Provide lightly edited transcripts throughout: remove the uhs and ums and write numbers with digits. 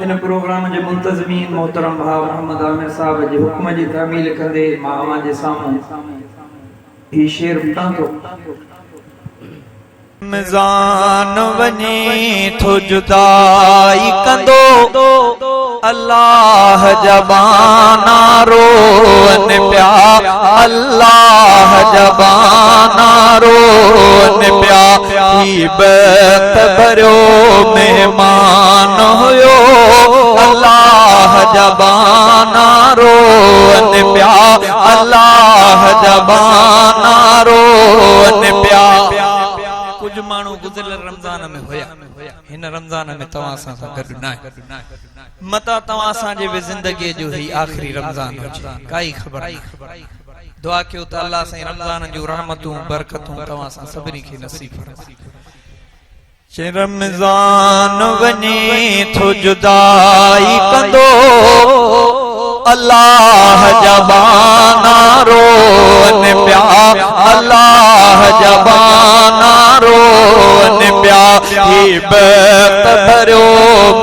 इन प्रोग्राम के मुंतजमीन मोहतरम भाव मोहम्मद आमिर साहब के हुक्म की तामील कंदे मां जे सामू ही शेर बुटा तो रमज़ान वने थो जुदाई कंदो अल्लाह जबाना रोन प्या अल्लाह जबाना रोन प्या ही बत भरो मेहमान हुयो अल्लाह जबाना रोन प्या अल्लाह जबाना रोन प्या कुछ मानू गुजर रमजान में होया इन रमजान में तवा सा गड ना मता तवा सा जे जिंदगी जो ही आखिरी रमजान हो काई खबर दुआ कयो त अल्लाह से रमजान जो रहमतों बरकतों तवा सा सभनी के नसीब फरमाए रमजान वने थो जुदाई कंदो अल्लाह जबाना रोन प्या अल्लाह जबाना रोन प्या ही बत भरो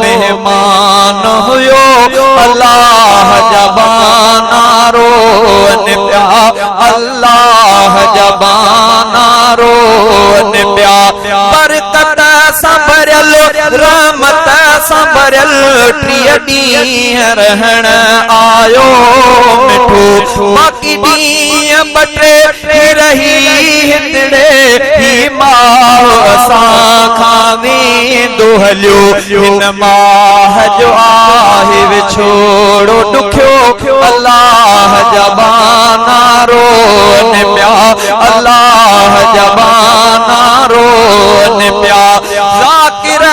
मेहमान हुयो अल्लाह जबाना रोन प्या अल्लाह जबाना रोन प्या बरकत संभरल रहमत संभरल टी रहण आयो मिठो बाकी डी बटे रही हिंदड़े ही माह असां खावी दोहलियो इन माह जो आहे विछोड़ो दुखियो अल्लाह जबाना रोन प्या अल्लाह जबाना रोन प्या ज़ाकिर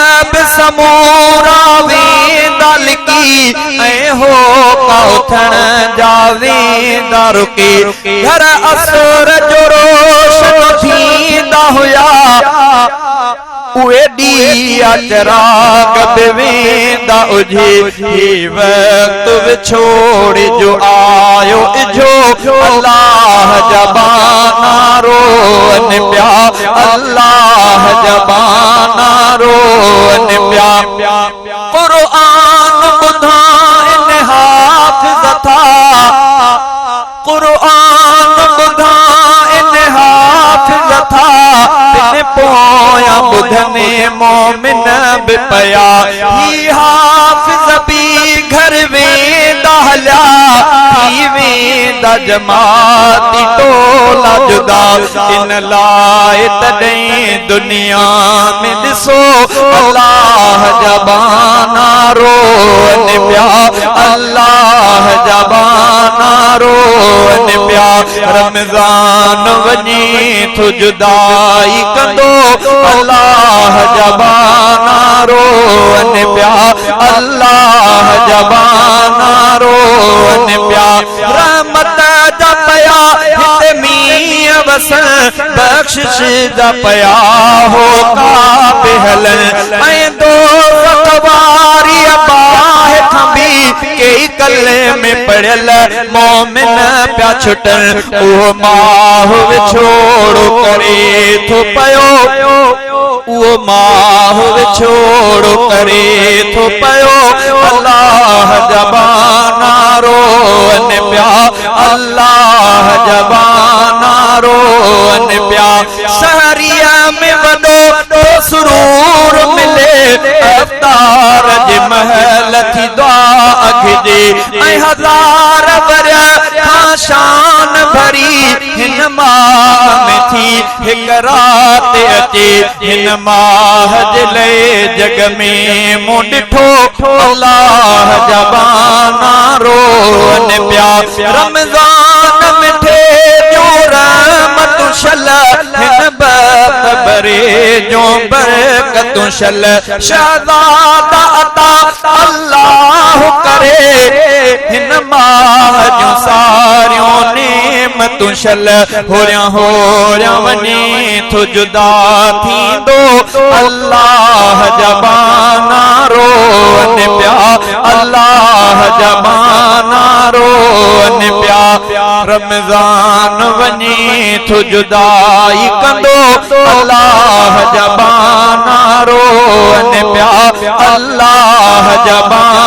समूरा वेंदा लिकी ऐं हो कौथण जावे दारुकी घर असर जो रोशन थींदा हुया उहे ॾींहं चराग बि वेंदा उजे ही वक़्तु विछोड़ जो आयो इजो अल्लाह जबाना रोन प्या अल्लाह जबाना रोन प्या कुरान ॿुधाइन हाफ़िज़ था कुरान ॿुधाइन हाफ़िज़ था बिन पोया ॿुधने मोमिन बि पया ही हाफ़िज़ बि घर वेंदा हलिया थी वेंदा जमाती टोला जुदा इन लाइ तॾहिं दुनिया में ॾिसो अल्लाह जबाना रोन प्या अल्लाह जबाना रोन प्या रमज़ान वञे थो जुदाई कंदो अल्लाह जबाना रोन प्या अल्लाह जबाना रोन प्या रहमत जा पया हिते मींहं वसन बख्शिश जा पया हो का बेहलन ऐं दोस्त वारी बाहि खंबी कई कले में पड़ियल मोमिन प्या छुटन उहो माह विछोड़ो करे थो पयो उहो माह विछोड़ो करे थो पयो अल्लाह जबाना रोन प्या अल्लाह जबाना रोन प्या सहरिया में वॾो सुरूर मिले अवतार जे महल थी दुआ अखिजे ऐं हज़ार वरिया खां शान भरी हिन माह में थी हिक रात अचे हिन माह जे लए जग में मूं ॾिठो अल्लाह जबाना रोन प्या रमज़ान मिठे जो रहमत शल हिन बरे जो बरकत शल शहज़ादा अता अल्लाह करे हिन माह जो सारियों नेमतूं शल होरिया वञे थो जुदा थींदो अल्लाह जबाना रोन प्या अल्लाह जबाना रोन प्या रमज़ान वञे थो जुदाई कंदो अल्लाह जबाना रोअन प्या अल्लाह जबाना